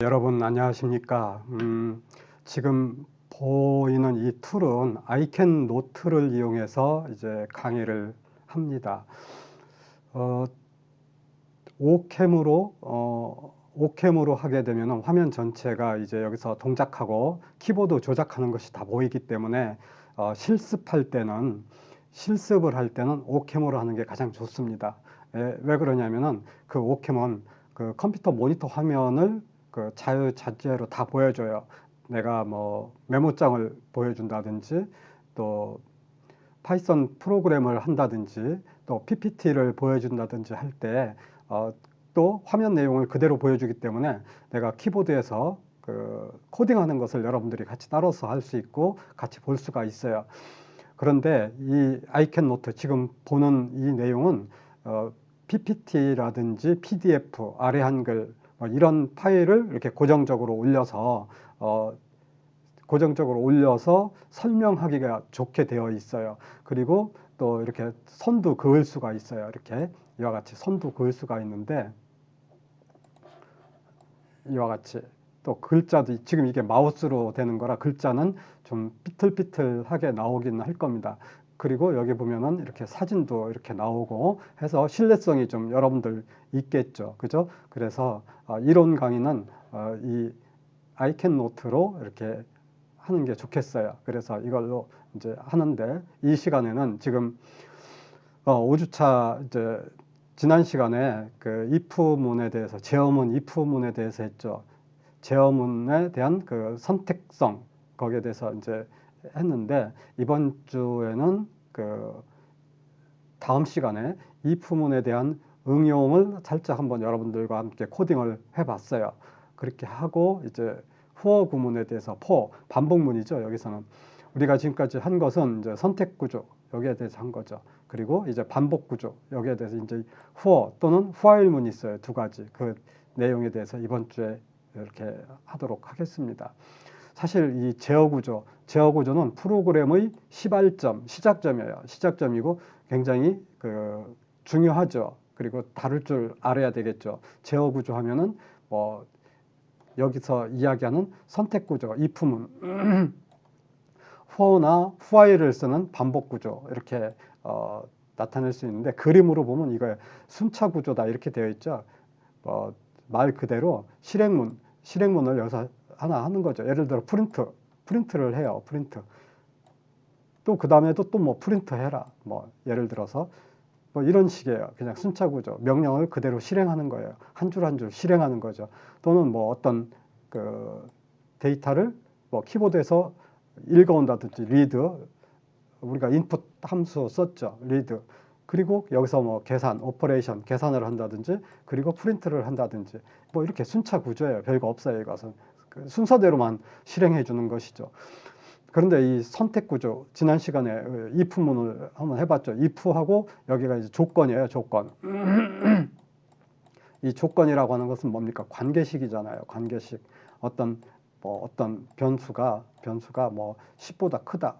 여러분 안녕하십니까? 지금 보이는 이 툴은 아이캔 노트를 이용해서 이제 강의를 합니다. 오캠으로 하게 되면 화면 전체가 이제 여기서 동작하고 키보드 조작하는 것이 다 보이기 때문에 실습을 할 때는 오캠으로 하는 게 가장 좋습니다. 왜 그러냐면은 그 오캠은 그 컴퓨터 모니터 화면을 그 자유자재로 다 보여줘요. 내가 뭐 메모장을 보여준다든지 또 파이썬 프로그램을 한다든지 또 PPT를 보여준다든지 할 때 또 화면 내용을 그대로 보여주기 때문에 내가 키보드에서 그 코딩하는 것을 여러분들이 같이 따라서 할 수 있고 같이 볼 수가 있어요. 그런데 이 아이캔 노트 지금 보는 이 내용은 PPT라든지 PDF, 아래 한글 이런 파일을 이렇게 고정적으로 올려서 설명하기가 좋게 되어 있어요. 그리고 또 이렇게 선도 그을 수가 있어요. 이렇게 이와 같이 선도 그을 수가 있는데 이와 같이 또 글자도 지금 이게 마우스로 되는 거라 글자는 좀 삐뚤삐뚤하게 나오기는 할 겁니다. 그리고 여기 보면은 이렇게 사진도 이렇게 나오고 해서 신뢰성이 좀 여러분들 있겠죠. 그죠? 그래서 이론 강의는 이 아이캔 노트로 이렇게 하는 게 좋겠어요. 그래서 이걸로 이제 하는데 이 시간에는 지금 5주차 이제 지난 시간에 그 if문에 대해서 제어문 if문에 대해서 했죠. 제어문에 대한 그 선택성 거기에 대해서 이제 했는데 이번 주에는 그 다음 시간에 if문에 대한 응용을 살짝 한번 여러분들과 함께 코딩을 해봤어요. 그렇게 하고 이제 for 구문에 대해서 for 반복문이죠. 여기서는 우리가 지금까지 한 것은 이제 선택 구조 여기에 대해서 한 거죠. 그리고 이제 반복 구조 여기에 대해서 이제 for 또는 while문이 있어요. 두 가지 그 내용에 대해서 이번 주에 이렇게 하도록 하겠습니다. 사실 이 제어 구조는 프로그램의 시발점, 시작점이에요. 시작점이고 굉장히 그 중요하죠. 그리고 다룰 줄 알아야 되겠죠. 제어 구조 하면은 뭐 여기서 이야기하는 선택 구조, if문, for나 while을 쓰는 반복 구조 이렇게 나타낼 수 있는데 그림으로 보면 이거 순차 구조다 이렇게 되어 있죠. 말 그대로 실행문을 여기서 하나 하는 거죠. 예를 들어 프린트를 해요. 프린트. 또 그 다음에도 또 뭐 프린트 해라. 뭐 예를 들어서 뭐 이런 식이에요. 그냥 순차 구조. 명령을 그대로 실행하는 거예요. 한 줄 한 줄 실행하는 거죠. 또는 뭐 어떤 그 데이터를 뭐 키보드에서 읽어온다든지 리드 우리가 인풋 함수 썼죠. 리드. 그리고 여기서 뭐 오퍼레이션, 계산을 한다든지, 그리고 프린트를 한다든지, 뭐 이렇게 순차 구조예요. 별거 없어요. 이것은. 그 순서대로만 실행해 주는 것이죠. 그런데 이 선택 구조, 지난 시간에 if문을 한번 해봤죠. if하고 여기가 이제 조건이에요. 조건. 이 조건이라고 하는 것은 뭡니까? 관계식이잖아요. 관계식. 어떤 변수가 뭐 10보다 크다.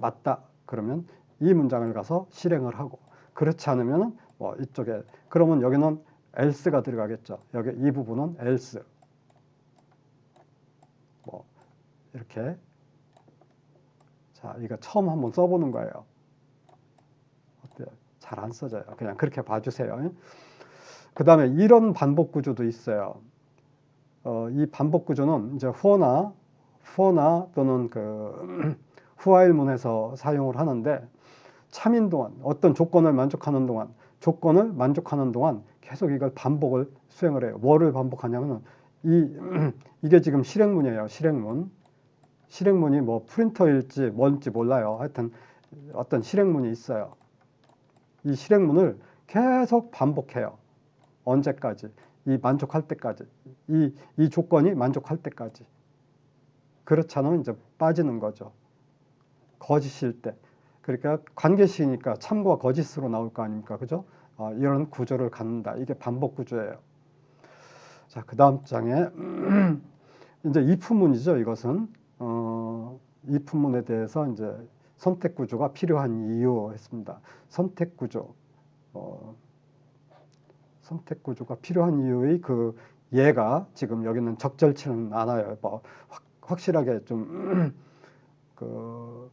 맞다. 그러면 이 문장을 가서 실행을 하고 그렇지 않으면 뭐 이쪽에 그러면 여기는 else가 들어가겠죠. 여기 이 부분은 else 뭐 이렇게 자 이거 처음 한번 써보는 거예요. 어때요? 잘 안 써져요. 그냥 그렇게 봐주세요. 그 다음에 이런 반복 구조도 있어요. 이 반복 구조는 이제 for나 또는 그 while문에서 사용을 하는데 참인 동안 어떤 조건을 만족하는 동안 계속 이걸 반복을 수행을 해요. 뭐를 반복하냐면은 이게 지금 실행문이에요. 실행문이 뭐 프린터일지 뭔지 몰라요. 하여튼 어떤 실행문이 있어요. 이 실행문을 계속 반복해요. 언제까지? 이 만족할 때까지. 이 조건이 만족할 때까지. 그렇지 않으면 이제 빠지는 거죠. 거짓일 때. 그러니까 관계식이니까 참과 거짓으로 나올 거 아닙니까? 그죠? 이런 구조를 갖는다. 이게 반복 구조예요. 자, 그 다음 장에 이제 if문이죠. 이것은 if문에 대해서 이제 선택 구조가 필요한 이유 했습니다. 선택 구조가 필요한 이유의 그 얘가 지금 여기는 적절치는 않아요. 뭐 확실하게 좀 그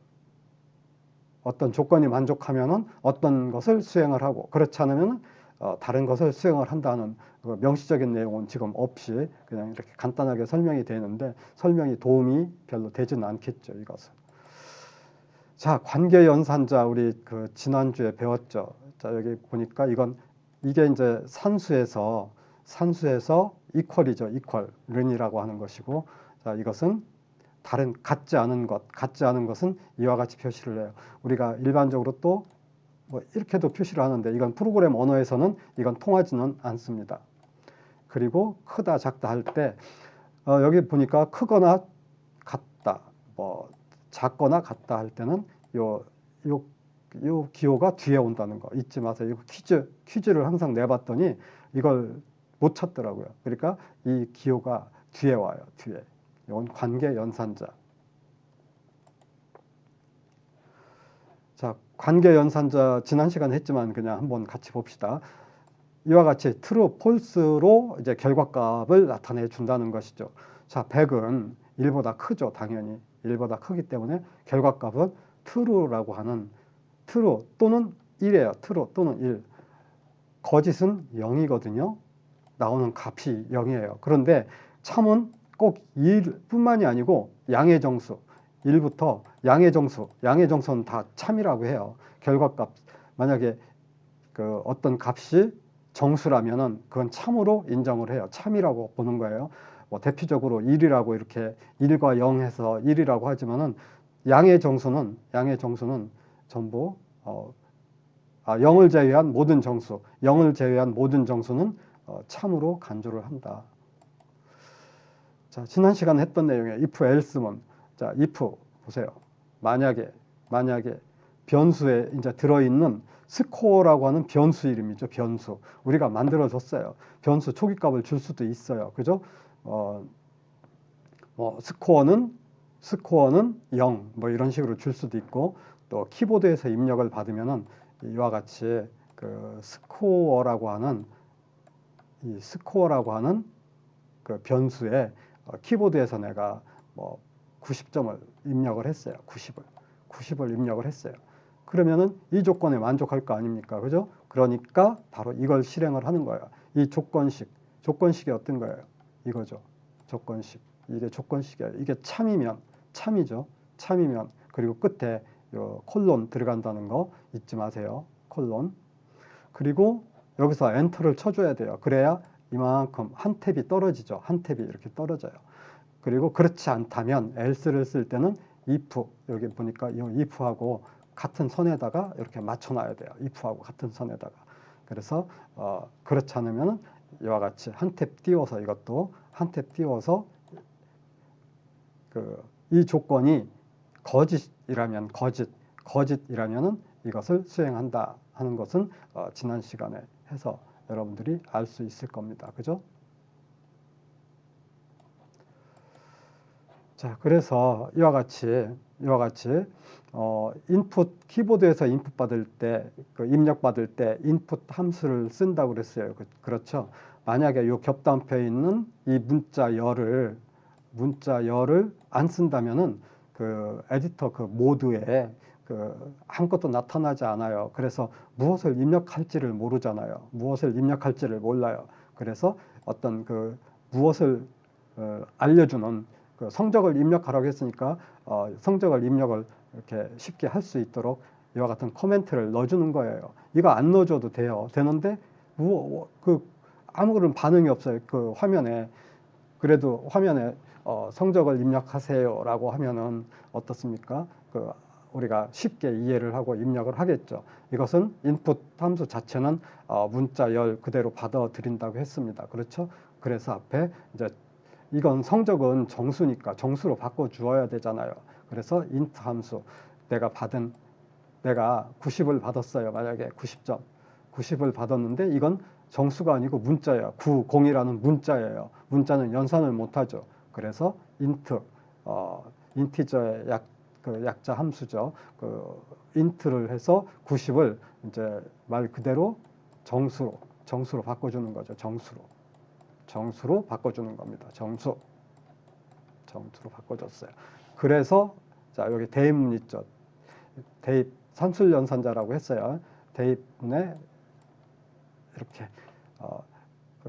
어떤 조건이 만족하면은 어떤 것을 수행을 하고 그렇지 않으면 다른 것을 수행을 한다는 그 명시적인 내용은 지금 없이 그냥 이렇게 간단하게 설명이 되는데 설명이 도움이 별로 되지는 않겠죠, 이것은. 자, 관계연산자 우리 그 지난주에 배웠죠. 자, 여기 보니까 이게 이제 산수에서 이퀄이죠. 이퀄 른이라고 하는 것이고, 자, 이것은 다른 같지 않은 것은 이와 같이 표시를 해요. 우리가 일반적으로 또 뭐 이렇게도 표시를 하는데 이건 프로그램 언어에서는 이건 통하지는 않습니다. 그리고 크다 작다 할 때 여기 보니까 크거나 같다, 뭐 작거나 같다 할 때는 요 기호가 뒤에 온다는 거 잊지 마세요. 이거 퀴즈를 항상 내봤더니 이걸 못 찾더라고요. 그러니까 이 기호가 뒤에 와요. 뒤에. 이건 관계 연산자. 자, 관계 연산자 지난 시간에 했지만 그냥 한번 같이 봅시다. 이와 같이 true, false로 이제 결과값을 나타내 준다는 것이죠. 자, 100은 1보다 크죠. 당연히 1보다 크기 때문에 결과값은 true라고 하는 true 또는 1이에요. true 또는 1. 거짓은 0이거든요. 나오는 값이 0이에요. 그런데 참은 꼭 1뿐만이 아니고 양의 정수 1부터 양의 정수는 다 참이라고 해요. 결과값 만약에 그 어떤 값이 정수라면은 그건 참으로 인정을 해요. 참이라고 보는 거예요. 뭐 대표적으로 1이라고 이렇게 1과 0 해서 1이라고 하지만은 양의 정수는 전부 0을 제외한 모든 정수는 참으로 간주를 한다. 자, 지난 시간에 했던 내용에 if else문. 자, if 보세요. 만약에 변수에 이제 들어있는 스코어라고 하는 변수 이름이죠. 변수. 우리가 만들어 줬어요. 변수 초기값을 줄 수도 있어요. 그죠? 뭐 스코어는 0, 뭐 이런 식으로 줄 수도 있고 또 키보드에서 입력을 받으면은 이와 같이 그 스코어라고 하는 그 변수에 키보드에서 내가 뭐 90점을 입력을 했어요. 90을 입력을 했어요. 그러면은 이 조건에 만족할 거 아닙니까? 그죠? 그러니까 바로 이걸 실행을 하는 거예요. 이 조건식이 어떤 거예요? 이거죠. 조건식. 이게 조건식이에요. 이게 참이죠. 참이면 그리고 끝에 요 콜론 들어간다는 거 잊지 마세요. 콜론. 그리고 여기서 엔터를 쳐줘야 돼요. 그래야 이만큼 한 탭이 떨어지죠. 한 탭이 이렇게 떨어져요. 그리고 그렇지 않다면 else를 쓸 때는 if, 여기 보니까 이 if하고 같은 선에다가 이렇게 맞춰놔야 돼요. if하고 같은 선에다가. 그래서 그렇지 않으면 이와 같이 한 탭 띄워서 이것도 한 탭 띄워서 이 조건이 거짓이라면은 이것을 수행한다 하는 것은 지난 시간에 해서 여러분들이 알 수 있을 겁니다. 그죠? 자, 그래서 이와 같이 인풋 키보드에서 인풋 받을 때, 입력 받을 때 인풋 함수를 쓴다고 그랬어요. 그렇죠? 만약에 이 겹단표에 있는 이 문자 열을 안 쓴다면은 그 에디터 그 모드에 아무것도 나타나지 않아요. 그래서 무엇을 입력할지를 모르잖아요. 무엇을 입력할지를 몰라요. 그래서 어떤 무엇을 알려주는 성적을 입력하라고 했으니까 성적을 입력을 이렇게 쉽게 할 수 있도록 이와 같은 코멘트를 넣어주는 거예요. 이거 안 넣어줘도 되는데 아무런 반응이 없어요. 그 화면에. 그래도 화면에 성적을 입력하세요라고 하면은 어떻습니까? 우리가 쉽게 이해를 하고 입력을 하겠죠. 이것은 인풋 함수 자체는 문자 열 그대로 받아들인다고 했습니다. 그렇죠? 그래서 앞에 이제 이건 성적은 정수니까 정수로 바꿔 주어야 되잖아요. 그래서 int 함수 내가 90을 받았어요. 만약에 90을 받았는데 이건 정수가 아니고 문자예요. 90이라는 문자예요. 문자는 연산을 못하죠. 그래서 인티저의 약자 함수죠. int를 해서 90을 이제 말 그대로 정수로 바꿔주는 거죠. 정수로. 정수로 바꿔주는 겁니다. 정수로 바꿔줬어요. 그래서 자 여기 대입문 있죠. 대입 산술연산자라고 했어요. 대입문에 이렇게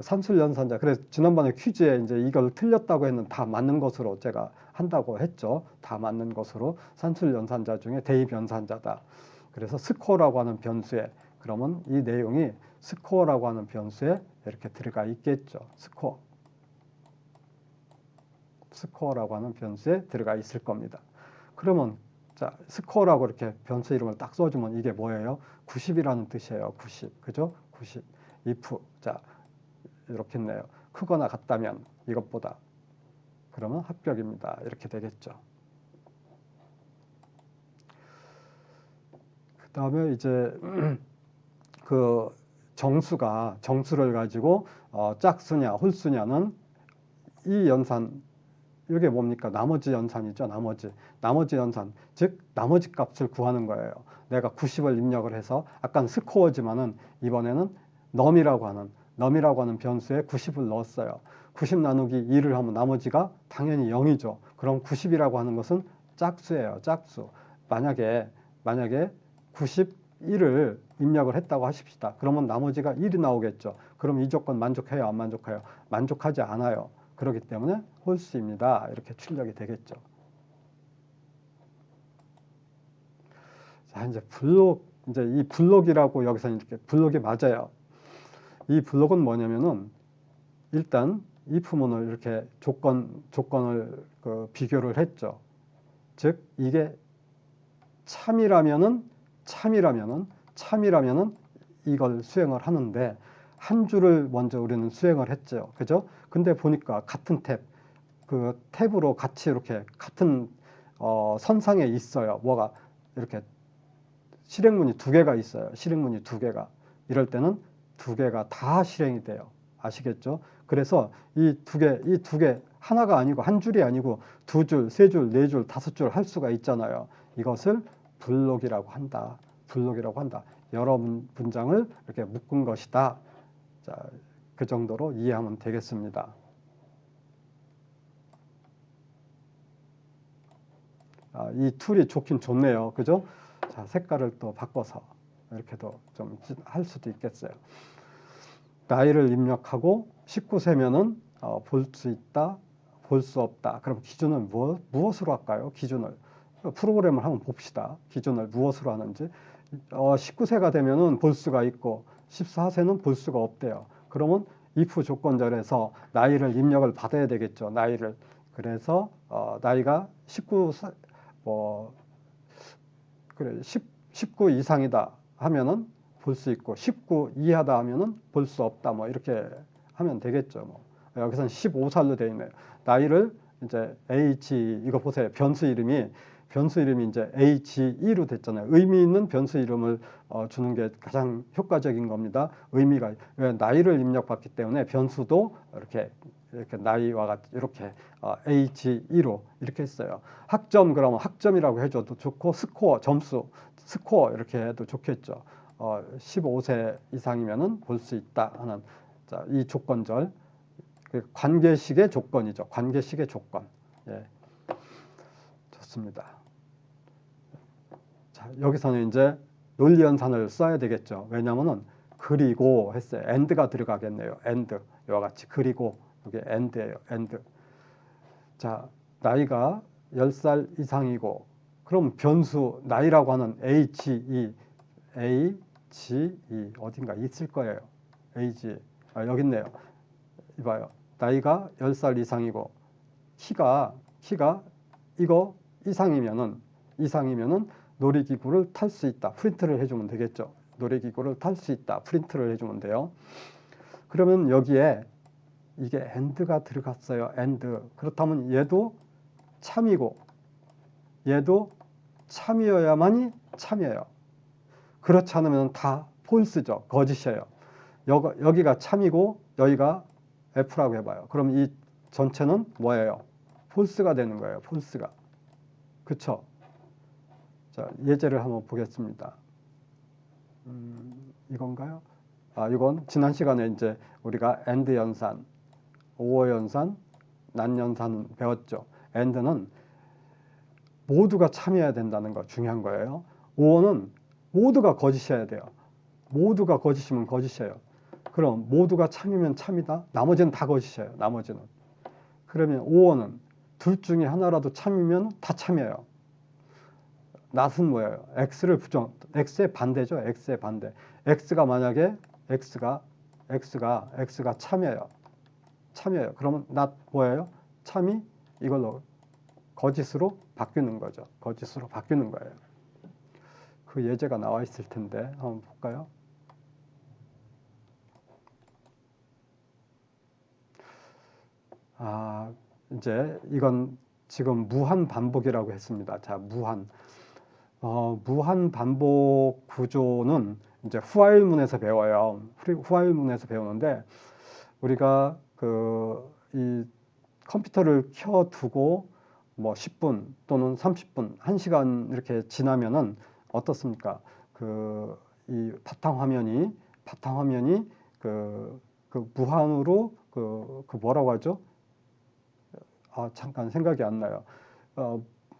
산술연산자. 그래서 지난번에 퀴즈에 이제 이걸 틀렸다고 했는 다 맞는 것으로 제가 한다고 했죠. 다 맞는 것으로 산술연산자 중에 대입연산자다. 그래서 스코어라고 하는 변수에 그러면 이 내용이 스코어라고 하는 변수에 이렇게 들어가 있겠죠. 스코어라고 하는 변수에 들어가 있을 겁니다. 그러면 자 스코어라고 이렇게 변수 이름을 딱 써주면 이게 뭐예요? 90이라는 뜻이에요. 90. 그죠? 90. if. 자 이렇게 했네요. 크거나 같다면 이것보다. 그러면 합격입니다. 이렇게 되겠죠. 그 다음에 이제 그 정수를 가지고 짝수냐 홀수냐는 이 연산 이게 뭡니까? 나머지 연산이죠. 나머지 연산 즉 나머지 값을 구하는 거예요. 내가 90을 입력을 해서 아까는 스코어지만은 이번에는 num이라고 하는 변수에 90을 넣었어요. 90 나누기 2를 하면 나머지가 당연히 0이죠. 그럼 90이라고 하는 것은 짝수예요. 짝수. 만약에 91을 입력을 했다고 하십시다. 그러면 나머지가 1이 나오겠죠. 그럼 이 조건 만족해요? 안 만족해요? 만족하지 않아요. 그렇기 때문에 홀수입니다. 이렇게 출력이 되겠죠. 자, 이제 이 블록이라고 여기서 이렇게 블록이 맞아요. 이 블록은 뭐냐면은 일단 if문을 이렇게 조건을 비교를 했죠. 즉 이게 참이라면은 이걸 수행을 하는데 한 줄을 먼저 우리는 수행을 했죠. 그죠? 근데 보니까 같은 그 탭으로 같이 이렇게 같은 선상에 있어요. 뭐가 이렇게 실행문이 두 개가 있어요. 실행문이 두 개가. 이럴 때는 두 개가 다 실행이 돼요. 아시겠죠? 그래서 이 두 개 하나가 아니고 한 줄이 아니고 두 줄, 세 줄, 네 줄, 다섯 줄 할 수가 있잖아요. 이것을 블록이라고 한다. 여러 문장을 이렇게 묶은 것이다. 자, 그 정도로 이해하면 되겠습니다. 이 툴이 좋긴 좋네요. 그죠? 자, 색깔을 또 바꿔서 이렇게도 좀 할 수도 있겠어요. 나이를 입력하고 19세면은 볼 수 있다, 볼 수 없다. 그럼 기준은 무엇으로 할까요? 기준을 프로그램을 한번 봅시다. 기준을 무엇으로 하는지. 19세가 되면은 볼 수가 있고 14세는 볼 수가 없대요. 그러면 if 조건절에서 나이를 입력을 받아야 되겠죠. 나이를. 그래서 나이가 19 이상이다 하면은 볼 수 있고 19 이하다 하면은 볼 수 없다. 뭐 이렇게 하면 되겠죠. 뭐 여기서는 15살로 되어 있네요. 나이를 이제 H 이거 보세요. 변수 이름이 이제 H2로 됐잖아요. 의미 있는 변수 이름을 주는 게 가장 효과적인 겁니다. 의미가 나이를 입력받기 때문에 변수도 이렇게 나이와 같이 이렇게 H2로 이렇게 했어요. 학점 그러면 학점이라고 해줘도 좋고 스코어 점수 스코어 이렇게 해도 좋겠죠. 15세 이상이면은 볼 수 있다 하는 자, 이 조건절 관계식의 조건이죠. 관계식의 조건. 예. 좋습니다. 자, 여기서는 이제 논리연산을 써야 되겠죠. 왜냐하면은 그리고 했어요. and가 들어가겠네요. and 이와 같이 그리고 이게 and예요. and. 자, 나이가 10살 이상이고 그럼 변수 나이라고 하는 HE 어딘가 있을 거예요. age 여기 있네요. 이봐요. 나이가 10살 이상이고 키가 이거 이상이면은 놀이기구를 탈 수 있다. 프린트를 해주면 되겠죠. 놀이기구를 탈 수 있다. 프린트를 해주면 돼요. 그러면 여기에 이게 and가 들어갔어요. and. 그렇다면 얘도 참이고 얘도 참이어야만이 참이에요. 그렇지 않으면 다 false죠. 거짓이에요. 여기가 참이고 여기가 F라고 해봐요. 그럼 이 전체는 뭐예요? false가 되는 거예요. false가. 그쵸? 자, 예제를 한번 보겠습니다. 이건가요? 이건 지난 시간에 이제 우리가 and 연산 오어연산, 난연산 배웠죠. and는 모두가 참여해야 된다는 거 중요한 거예요. 오어는 모두가 거짓이어야 돼요. 모두가 거짓이면 거짓이에요. 그럼 모두가 참이면 참이다. 나머지는 다 거짓이에요. 나머지는. 그러면 오어는 둘 중에 하나라도 참이면 다 참이에요. not은 뭐예요? x의 반대죠. x의 반대. x가 만약에 x가 참이에요. 참이에요. 그러면 not 뭐예요? 참이 이걸로 거짓으로 바뀌는 거죠. 거짓으로 바뀌는 거예요. 그 예제가 나와 있을 텐데 한번 볼까요? 이제 이건 지금 무한 반복이라고 했습니다. 자, 무한 반복 구조는 이제 후아일문에서 배워요. 후아일문에서 배우는데 우리가 이 컴퓨터를 켜두고 뭐 10분 또는 30분, 1시간 이렇게 지나면은 어떻습니까? 이 바탕화면이 무한으로 뭐라고 하죠? 잠깐 생각이 안 나요.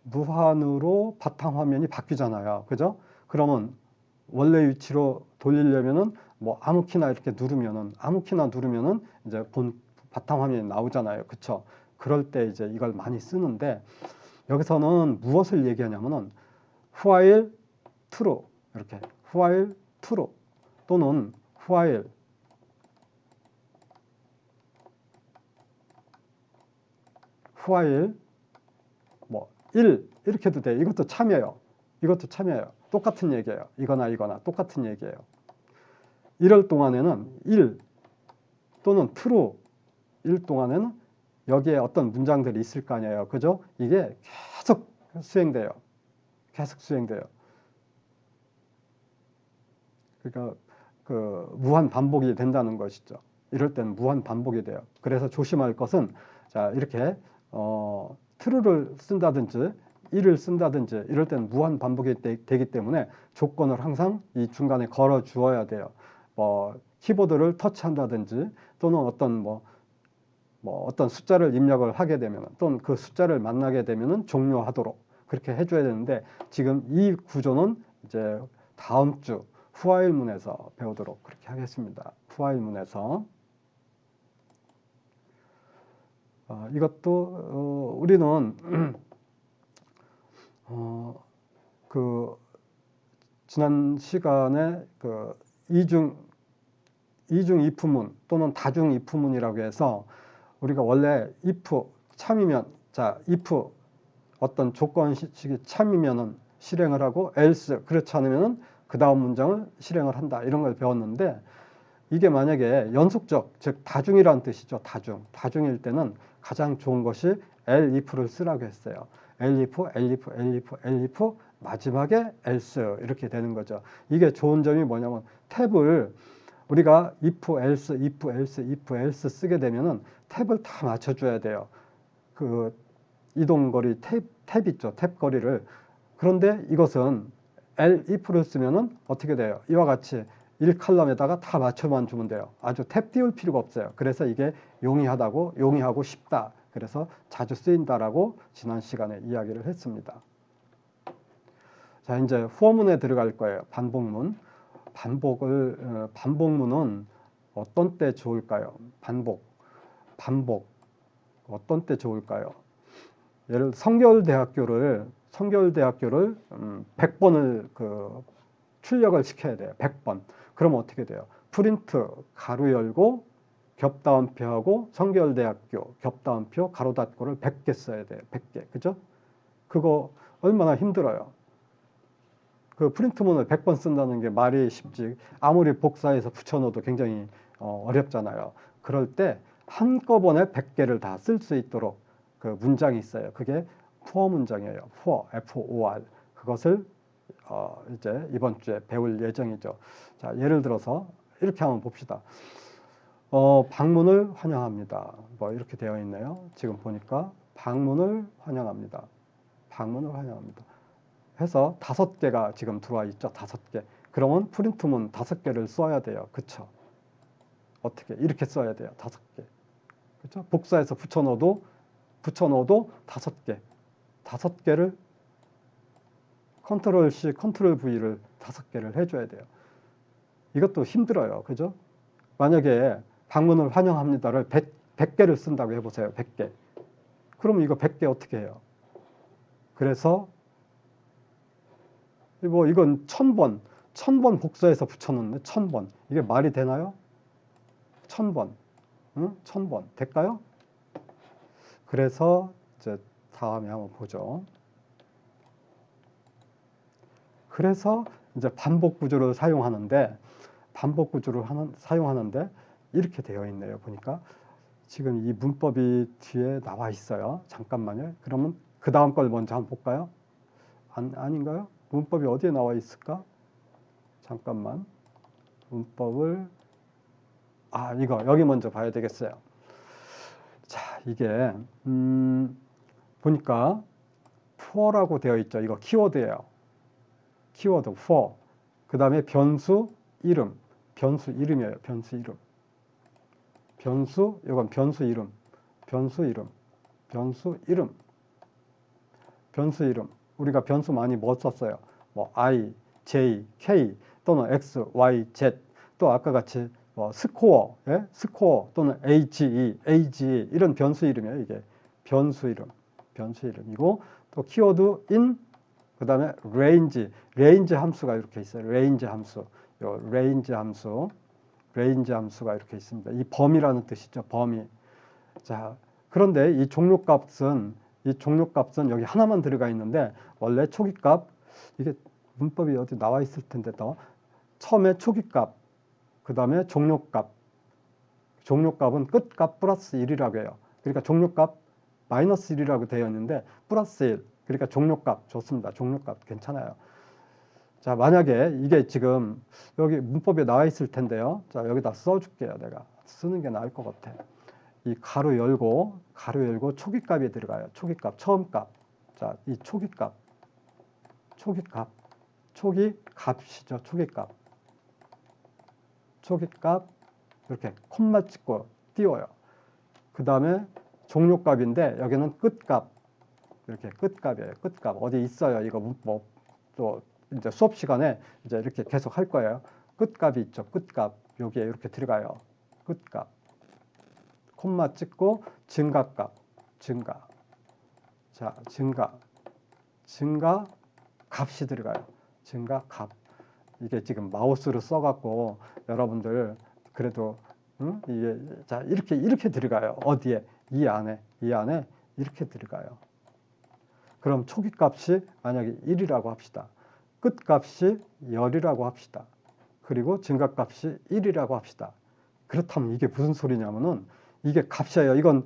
무한으로 바탕화면이 바뀌잖아요. 그죠? 그러면 원래 위치로 돌리려면은 뭐 아무 키나 누르면은 이제 본 바탕화면이 나오잖아요. 그쵸? 그럴 때 이제 이걸 많이 쓰는데 여기서는 무엇을 얘기하냐면은 while true 이렇게 while true 또는 while 뭐 1 이렇게 해도 돼. 이것도 참여예요. 똑같은 얘기예요. 이거나 똑같은 얘기예요. 이럴 동안에는 1 또는 true 1 동안에는 여기에 어떤 문장들이 있을 거 아니에요. 그죠? 이게 계속 수행돼요. 그러니까 무한 반복이 된다는 것이죠. 이럴 때는 무한 반복이 돼요. 그래서 조심할 것은 자, 이렇게 true를 쓴다든지 1을 쓴다든지 이럴 때는 무한 반복이 되기 때문에 조건을 항상 이 중간에 걸어 주어야 돼요. 키보드를 터치한다든지 또는 어떤 숫자를 입력을 하게 되면 또는 그 숫자를 만나게 되면 종료하도록 그렇게 해줘야 되는데 지금 이 구조는 이제 다음 주 후아일문에서 배우도록 그렇게 하겠습니다. 후아일문에서 이것도 우리는 지난 시간에 이중 이프문 또는 다중 이프문이라고 해서 우리가 원래 if 참이면 자 if 어떤 조건식이 참이면은 실행을 하고 else 그렇지 않으면은 그 다음 문장을 실행을 한다 이런 걸 배웠는데 이게 만약에 연속적 즉 다중이라는 뜻이죠. 다중일 때는 가장 좋은 것이 elif를 쓰라고 했어요. elif 마지막에 else 이렇게 되는 거죠. 이게 좋은 점이 뭐냐면 탭을 우리가 if else 쓰게 되면은 탭을 다 맞춰줘야 돼요. 이동거리 탭 있죠. 탭 거리를. 그런데 이것은 elif를 쓰면은 어떻게 돼요? 이와 같이 1칼럼에다가 다 맞춰만 주면 돼요. 아주 탭 띄울 필요가 없어요. 그래서 이게 용이하고 쉽다. 그래서 자주 쓰인다라고 지난 시간에 이야기를 했습니다. 자, 이제 후어문에 들어갈 거예요. 반복문. 반복문은 어떤 때 좋을까요? 반복. 어떤 때 좋을까요? 예를 들어 성결대학교를 100번을 출력을 시켜야 돼요. 100번. 그럼 어떻게 돼요? 프린트 가로 열고 겹다운표하고 성결대학교 겹다운표 가로 닫고를 100개 써야 돼요. 100개. 그죠? 그거 얼마나 힘들어요. 프린트문을 100번 쓴다는 게 말이 쉽지. 아무리 복사해서 붙여넣어도 굉장히 어렵잖아요. 그럴 때 한꺼번에 100개를 다 쓸 수 있도록 문장이 있어요. 그게 for 문장이에요. for, F-O-R. 그것을 이제 이번 주에 배울 예정이죠. 자, 예를 들어서 이렇게 한번 봅시다. 방문을 환영합니다. 이렇게 되어 있네요. 지금 보니까 방문을 환영합니다. 해서 5개가 지금 들어와 있죠. 5개. 그러면 프린트문 5개를 써야 돼요. 그쵸? 어떻게? 이렇게 써야 돼요. 5개. 그렇죠? 복사해서 붙여넣어도 5개. 5개를 컨트롤 C, 컨트롤 V를 5개를 해줘야 돼요. 이것도 힘들어요. 그죠? 만약에 방문을 환영합니다를 100개를 쓴다고 해보세요. 100개. 그럼 이거 100개 어떻게 해요? 그래서 이건 1000번 복사해서 붙여넣는데 1000번. 이게 말이 되나요? 1000번. 응? 1000번. 될까요? 그래서 이제 다음에 한번 보죠. 그래서 이제 반복 구조를 사용하는데 이렇게 되어 있네요. 보니까 지금 이 문법이 뒤에 나와 있어요. 잠깐만요. 그러면 그 다음 걸 먼저 한번 볼까요? 아닌가요? 문법이 어디에 나와 있을까? 잠깐만. 문법을 이거 여기 먼저 봐야 되겠어요. 자, 이게 보니까 for라고 되어 있죠. 이거 키워드예요. 키워드 for. 그 다음에 변수 이름. 변수 이름이에요. 변수 이름. 이건 변수 이름. 우리가 변수 많이 뭐 썼어요? 뭐 I, J, K 또는 X, Y, Z. 또 아까 같이 뭐 스코어, 예? 스코어 또는 AGE, AGE 이런 변수 이름이에요. 이게 변수 이름이고 또 키워드 in 그다음에 레인지 함수가 이렇게 있어요. 레인지 함수가 이렇게 있습니다. 이 범위라는 뜻이죠. 범위. 자, 그런데 이 종료값은 여기 하나만 들어가 있는데 원래 초기값 이게 문법이 어디 나와 있을 텐데 더 처음에 초기값 그다음에 종료값은 끝값 플러스 1이라고 해요. 그러니까 종료값 마이너스 1이라고 되어 있는데 플러스 1. 그러니까 종료값 좋습니다. 종료값 괜찮아요. 자, 만약에 이게 지금 여기 문법에 나와 있을 텐데요. 자, 여기다 써줄게요. 내가 쓰는 게 나을 것 같아. 이 가로 열고 초기값이 들어가요. 초기값, 처음값. 자, 이 초기값이죠. 초기값 이렇게 콤마 찍고 띄워요. 그 다음에 종료값인데 여기는 끝값. 이렇게 끝값이에요. 끝값 어디 있어요? 이거 문법 또 이제 수업 시간에 이제 이렇게 계속 할 거예요. 끝값이 있죠. 끝값 여기에 이렇게 들어가요. 끝값 콤마 찍고 증가값 자 증가 값이 들어가요. 증가값 이게 지금 마우스로 써갖고 여러분들 그래도 이게 자 이렇게 들어가요. 어디에 이 안에 이렇게 들어가요. 그럼 초기값이 만약에 1이라고 합시다. 끝값이 0이라고 합시다. 그리고 증가값이 1이라고 합시다. 그렇다면 이게 무슨 소리냐면은 이게 값이에요. 이건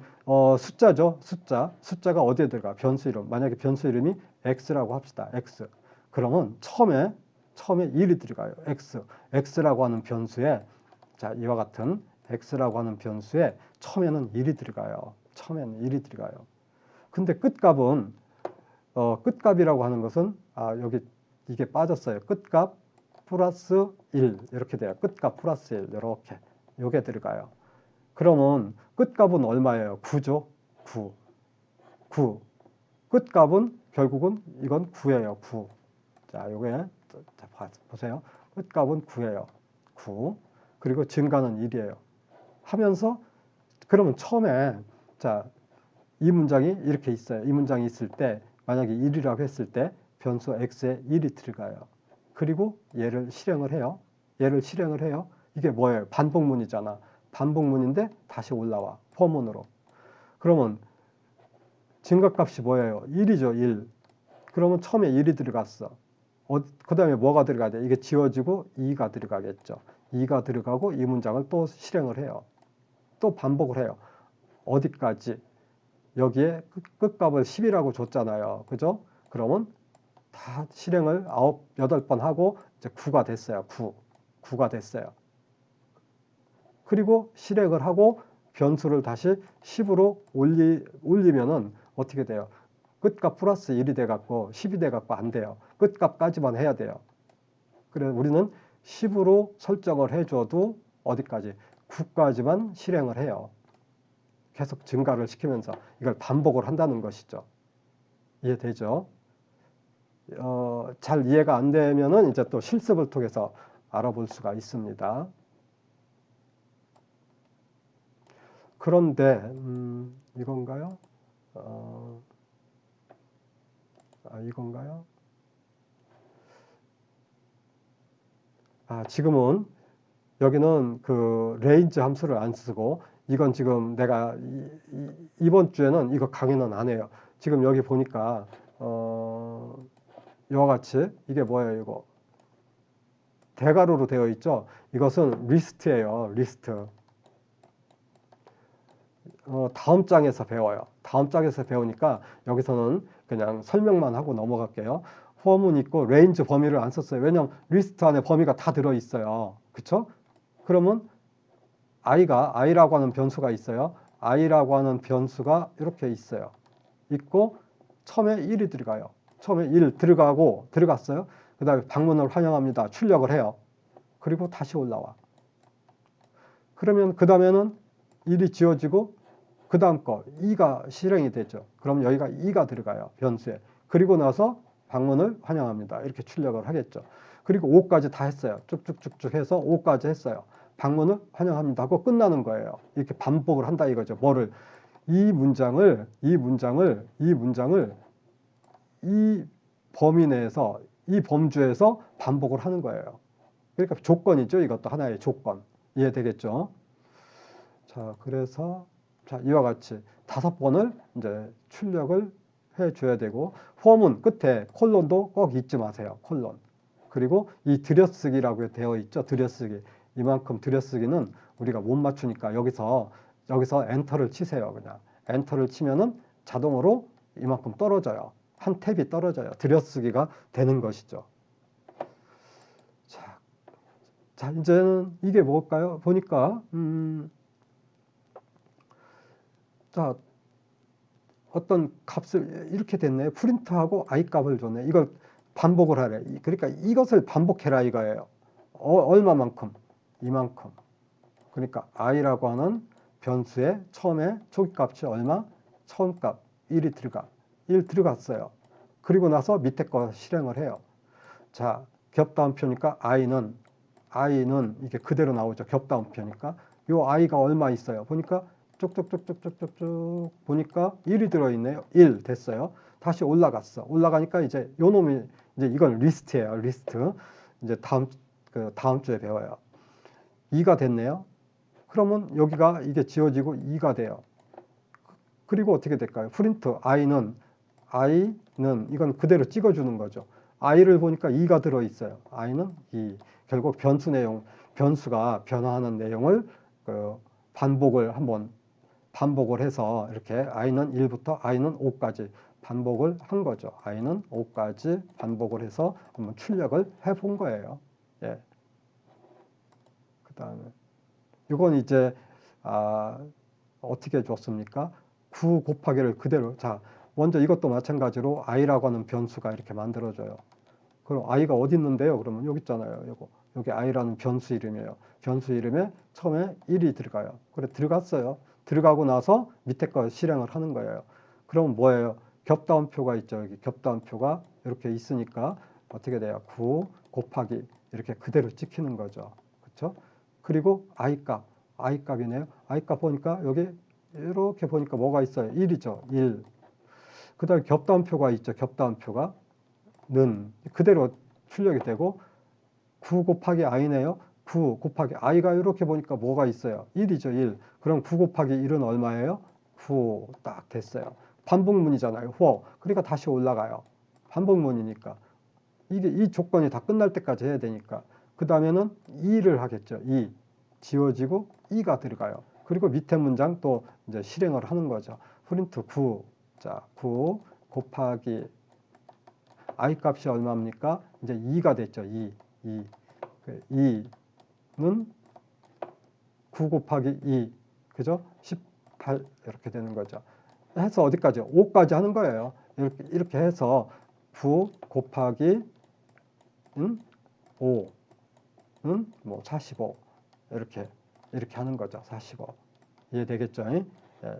숫자죠. 숫자가 어디에 들어가? 변수 이름. 만약에 변수 이름이 x라고 합시다. x. 그러면 처음에 1이 들어가요. x라고 하는 변수에 자 이와 같은 x라고 하는 변수에 처음에는 1이 들어가요. 근데 끝값은 끝값이라고 하는 것은 여기 이게 빠졌어요. 끝값 플러스 1 이렇게 돼요. 끝값 플러스 1 이렇게 요게 들어가요. 그러면 끝값은 얼마예요? 9죠. 9. 끝값은 결국은 이건 9예요. 9. 자, 요게 자, 보세요. 끝값은 9예요. 9. 그리고 증가는 1이에요. 하면서 그러면 처음에 자, 이 문장이 이렇게 있어요. 이 문장이 있을 때 만약에 1이라고 했을 때 변수 x에 1이 들어가요. 그리고 얘를 실행을 해요. 이게 뭐예요? 반복문이잖아. 반복문인데 다시 올라와. 포문으로. 그러면 증가값이 뭐예요? 1이죠. 1. 그러면 처음에 1이 들어갔어. 그 다음에 뭐가 들어가야 돼? 이게 지워지고 2가 들어가겠죠. 2가 들어가고 이 문장을 또 실행을 해요. 또 반복을 해요. 어디까지? 여기에 끝값을 10이라고 줬잖아요. 그죠? 그러면 다 실행을 8번 하고 이제 9가 됐어요. 9가 됐어요. 그리고 실행을 하고 변수를 다시 10으로 올리면은 어떻게 돼요? 끝값 플러스 1이 돼갖고 10이 돼갖고 안 돼요. 끝값까지만 해야 돼요. 그래서 우리는 10으로 설정을 해줘도 어디까지? 9까지만 실행을 해요. 계속 증가를 시키면서 이걸 반복을 한다는 것이죠. 이해되죠? 잘 이해가 안 되면은 이제 또 실습을 통해서 알아볼 수가 있습니다. 그런데 이건가요? 이건가요? 지금은 여기는 그 range 함수를 안 쓰고 이건 지금 내가 이번 주에는 이거 강의는 안 해요. 지금 여기 보니까 이와 같이 이게 뭐예요? 이거 대괄호로 되어 있죠. 이것은 리스트예요. 리스트. 다음 장에서 배워요. 다음 장에서 배우니까 여기서는 그냥 설명만 하고 넘어갈게요. 폼은 있고 레인지 범위를 안 썼어요. 왜냐하면 리스트 안에 범위가 다 들어있어요. 그쵸? 그러면 i라고 하는 변수가 있어요. i라고 하는 변수가 이렇게 있어요. 있고 처음에 1이 들어가요. 처음에 1 들어가고 들어갔어요. 그 다음에 방문을 환영합니다. 출력을 해요. 그리고 다시 올라와. 그러면 그 다음에는 1이 지워지고 그 다음 거 2가 실행이 되죠. 그럼 여기가 2가 들어가요. 변수에. 그리고 나서 방문을 환영합니다. 이렇게 출력을 하겠죠. 그리고 5까지 다 했어요. 쭉쭉쭉쭉 해서 5까지 했어요. 방문을 환영합니다 하고 끝나는 거예요. 이렇게 반복을 한다 이거죠. 뭐를 이 문장을 이 범위 내에서 이 범주에서 반복을 하는 거예요. 그러니까 조건이죠. 이것도 하나의 조건. 이해되겠죠? 자, 그래서 자, 이와 같이 5번을 이제 출력을 해 줘야 되고 폼은 끝에 콜론도 꼭 잊지 마세요. 콜론. 그리고 이 들여쓰기라고 되어 있죠. 들여쓰기. 이만큼 들여쓰기는 우리가 못 맞추니까 여기서 엔터를 치세요. 그냥 엔터를 치면은 자동으로 이만큼 떨어져요. 한 탭이 떨어져요. 들여쓰기가 되는 것이죠. 자, 이제는 이게 뭘까요? 보니까 자, 어떤 값을 이렇게 됐네요. 프린트하고 i 값을 줬네. 이걸 반복을 하래. 그러니까 이것을 반복해라 이거예요. 얼마만큼? 이만큼. 그러니까 i라고 하는 변수의 처음에 초기값이 얼마? 처음값 1이 들어가. 1 들어갔어요. 그리고 나서 밑에 거 실행을 해요. 자, 겹다운표니까 i는 이게 그대로 나오죠. 겹다운표니까. 요 i가 얼마 있어요? 보니까 쭉쭉쭉쭉쭉쭉 보니까 1이 들어있네요. 1 됐어요. 다시 올라갔어. 올라가니까 이제 요 놈이 이제 이건 리스트예요. 리스트. 이제 다음 주에 배워요. 2가 됐네요. 그러면 여기가 이게 지워지고 2가 돼요. 그리고 어떻게 될까요? 프린트 i는 이건 그대로 찍어주는 거죠. i를 보니까 2가 들어있어요. i는 2. 결국 변수 내용, 변수가 변화하는 내용을 반복을 해서 이렇게 i는 1부터 i는 5까지 반복을 한 거죠. i는 5까지 반복을 해서 한번 출력을 해본 거예요. 예. 그 다음에 이건 이제 어떻게 줬습니까? 9 곱하기를 그대로. 자, 먼저 이것도 마찬가지로 i라고 하는 변수가 이렇게 만들어져요. 그럼 i가 어디 있는데요? 그러면 여기 있잖아요. 여기 i라는 변수 이름이에요. 변수 이름에 처음에 1이 들어가요. 그래 들어갔어요. 들어가고 나서 밑에 거 실행을 하는 거예요. 그럼 뭐예요? 겹다운표가 있죠. 여기 겹다운표가 이렇게 있으니까 어떻게 돼요? 9 곱하기 이렇게 그대로 찍히는 거죠. 그렇죠? 그리고 i 값이네요. i 값 보니까 여기 이렇게 보니까 뭐가 있어요? 1이죠. 1. 그 다음에 겹다운표가 있죠. 겹다운표가 는 그대로 출력이 되고 9 곱하기 i네요. 9 곱하기 i가 이렇게 보니까 뭐가 있어요? 1이죠. 1. 그럼 9 곱하기 1은 얼마예요? 9 딱 됐어요. 반복문이잖아요. 호. 그러니까 다시 올라가요. 반복문이니까. 이 조건이 다 끝날 때까지 해야 되니까. 그 다음에는 2를 하겠죠. 2. 지워지고 2가 들어가요. 그리고 밑에 문장 또 이제 실행을 하는 거죠. 프린트 9. 자, 9 곱하기 i 값이 얼마입니까? 이제 2가 됐죠. 2. 2는 9 곱하기 2. 그죠? 18 이렇게 되는 거죠. 해서 어디까지? 5까지 하는 거예요. 이렇게 해서 9 곱하기 5는 뭐 45. 이렇게 하는 거죠. 45. 이해되겠죠? 예,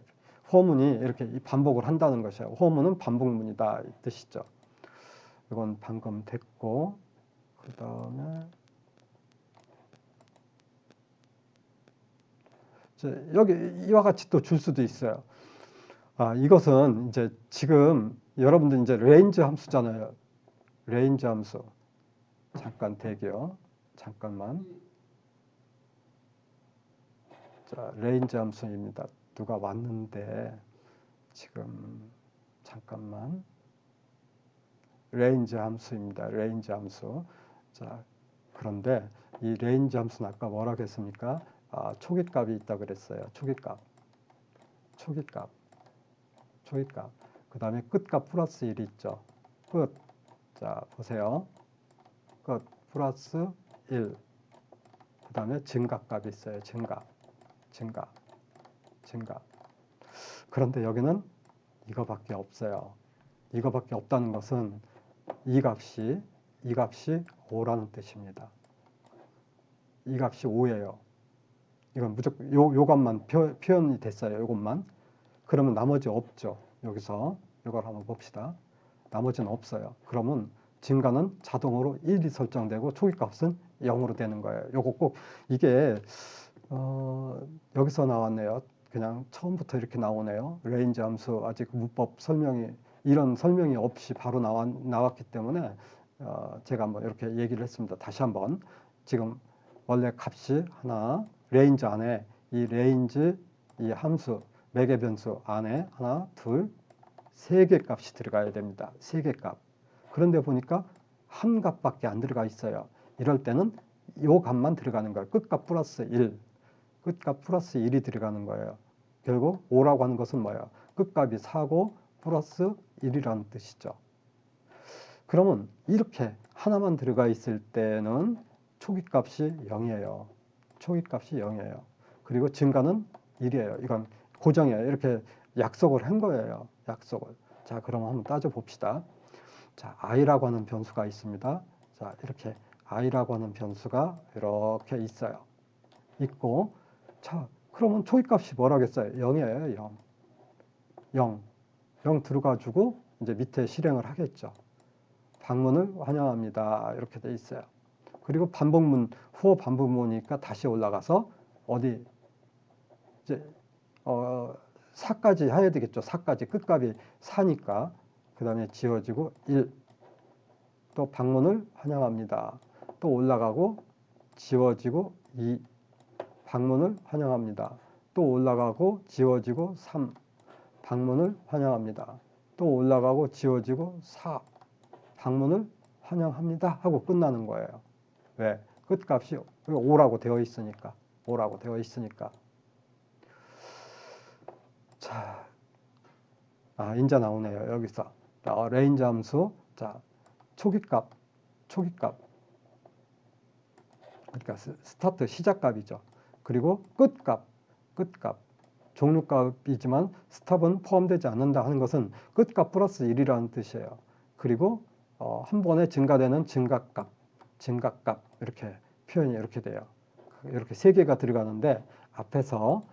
호문이 이렇게 반복을 한다는 것이에요. 호문은 반복문이다 이 뜻이죠. 이건 방금 됐고, 그 다음에 여기 이와 같이 또 줄 수도 있어요. 이것은 이제 지금 여러분들 이제 레인지 함수잖아요. 레인지 함수. 잠깐 대기요. 잠깐만. 자, 레인지 함수입니다. 누가 왔는데 지금 잠깐만. 레인지 함수입니다. 레인지 함수. 자, 그런데 이 레인지 함수는 아까 뭐라고 했습니까? 초기값이 있다 그랬어요. 초기값. 초기값. 초기값. 그 다음에 끝값 플러스 1이 있죠. 끝. 자, 보세요. 끝 플러스 1. 그 다음에 증가값이 있어요. 증가. 그런데 여기는 이거밖에 없어요. 이거밖에 없다는 것은 이 값이 5라는 뜻입니다. 이 값이 5예요. 이건 무조건 요 값만 표현이 됐어요. 요것만. 그러면 나머지 없죠. 여기서 이걸 한번 봅시다. 나머지는 없어요. 그러면 증가는 자동으로 1이 설정되고 초기값은 0으로 되는 거예요. 요거 꼭 이게 여기서 나왔네요. 그냥 처음부터 이렇게 나오네요. 레인지 함수 아직 문법 설명이 이런 설명이 없이 바로 나왔기 때문에 제가 한번 이렇게 얘기를 했습니다. 다시 한번 지금 원래 값이 하나 레인지 안에 이 레인지 이 함수 매개 변수 안에 하나 둘 세 개 값이 들어가야 됩니다. 세 개 값. 그런데 보니까 한 값밖에 안 들어가 있어요. 이럴 때는 요 값만 들어가는 거예요. 끝값 플러스 1. 끝값 플러스 1이 들어가는 거예요. 결국 5라고 하는 것은 뭐예요? 끝값이 4고 플러스 1이라는 뜻이죠. 그러면 이렇게 하나만 들어가 있을 때는 초기값이 0이에요. 초기값이 0이에요. 그리고 증가는 1이에요. 이건 고정이에요. 이렇게 약속을 한 거예요. 약속을. 자, 그럼 한번 따져 봅시다. 자, i라고 하는 변수가 있습니다. 자, 이렇게 i라고 하는 변수가 이렇게 있어요. 있고, 자, 그러면 초기값이 뭐라겠어요? 0이에요, 0. 0. 0 들어가지고 이제 밑에 실행을 하겠죠. 방문을 환영합니다. 이렇게 돼 있어요. 그리고 반복문, 후어 반복문이니까 다시 올라가서 어디 이제 4까지 해야 되겠죠. 4까지 끝값이 4니까 그 다음에 지워지고 1. 또 방문을 환영합니다. 또 올라가고 지워지고 2. 방문을 환영합니다. 또 올라가고 지워지고 3. 방문을 환영합니다. 또 올라가고 지워지고 4. 방문을 환영합니다. 하고 끝나는 거예요. 왜? 끝값이 5라고 되어 있으니까. 5라고 되어 있으니까. 자, 인자 나오네요. 여기서. 레인지 함수. 자, 초기값. 그러니까 스타트 시작값이죠. 그리고 끝값. 종료값이지만 스탑은 포함되지 않는다 하는 것은 끝값 플러스 1이라는 뜻이에요. 그리고 한 번에 증가되는 증가값 이렇게 표현이 이렇게 돼요. 이렇게 세 개가 들어가는데 앞에서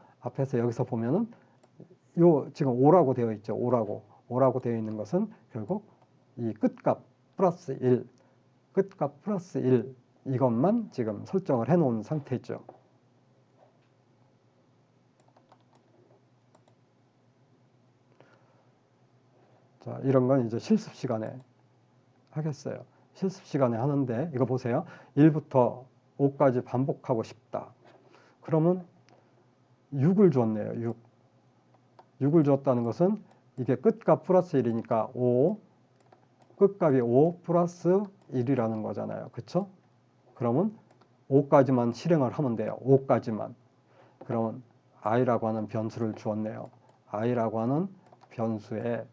여기서 보면은 요 지금 5라고 되어 있죠. 5라고 되어 있는 것은 결국 이 끝값 플러스 1 이것만 지금 설정을 해 놓은 상태죠. 자, 이런 건 이제 실습 시간에 하겠어요. 실습 시간에 하는데 이거 보세요. 1부터 5까지 반복하고 싶다. 그러면 6을 줬네요. 6을 줬다는 것은 이게 끝값 플러스 1이니까 5, 끝값이 5 플러스 1이라는 거잖아요. 그렇죠? 그러면 5까지만 실행을 하면 돼요. 5까지만. 그러면 i라고 하는 변수를 주었네요. i라고 하는 변수의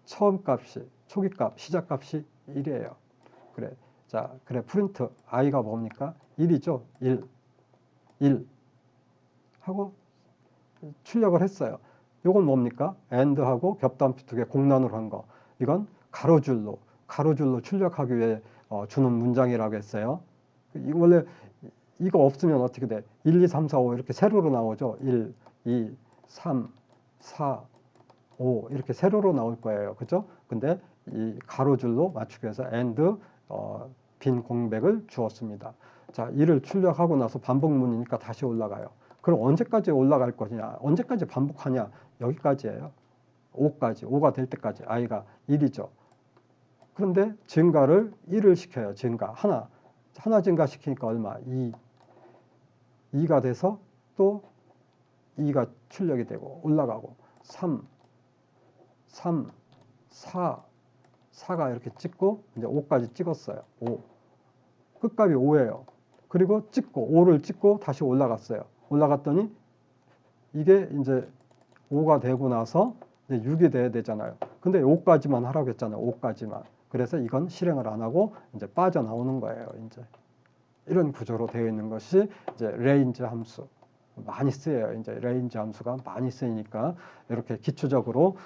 처음 값이 초기값, 시작값이 1이에요. 그래. 자, 그래. 프린트 i가 뭡니까? 1이죠. 1 하고 출력을 했어요. 이건 뭡니까? and하고 겹단표 두 개 공란으로 한 거. 이건 가로줄로 출력하기 위해 주는 문장이라고 했어요. 원래 이거 없으면 어떻게 돼? 1, 2, 3, 4, 5 이렇게 세로로 나오죠. 1, 2, 3, 4, 5 이렇게 세로로 나올 거예요. 그죠? 근데 이 가로줄로 맞추기 위해서 and 빈 공백을 주었습니다. 자, 이를 출력하고 나서 반복문이니까 다시 올라가요. 그럼 언제까지 올라갈 거냐? 언제까지 반복하냐? 여기까지예요. 5까지, 5가 될 때까지 i가 1이죠. 그런데 증가를 1을 시켜요. 증가. 하나 증가시키니까 얼마? 2. 2가 돼서 또 2가 출력이 되고 올라가고 3, 4, 4가 이렇게 찍고 이제 5까지 찍었어요. 5. 끝값이 5예요. 그리고 찍고 5를 찍고 다시 올라갔어요. 올라갔더니 이게 이제 5가 되고 나서 이제 6이 돼야 되잖아요. 근데 5까지만 하라고 했잖아요. 5까지만. 그래서 이건 실행을 안 하고 이제 빠져나오는 거예요. 이제 이런 구조로 되어 있는 것이 이제 레인지 함수. 많이 쓰여요. 이제 레인지 함수가 많이 쓰이니까 이렇게 기초적으로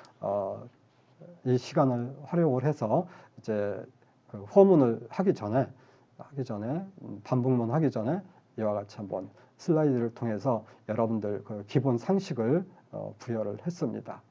이 시간을 활용을 해서 이제 그 호문을 하기 전에 반복문 하기 전에 이와 같이 한번 슬라이드를 통해서 여러분들 그 기본 상식을 부여를 했습니다.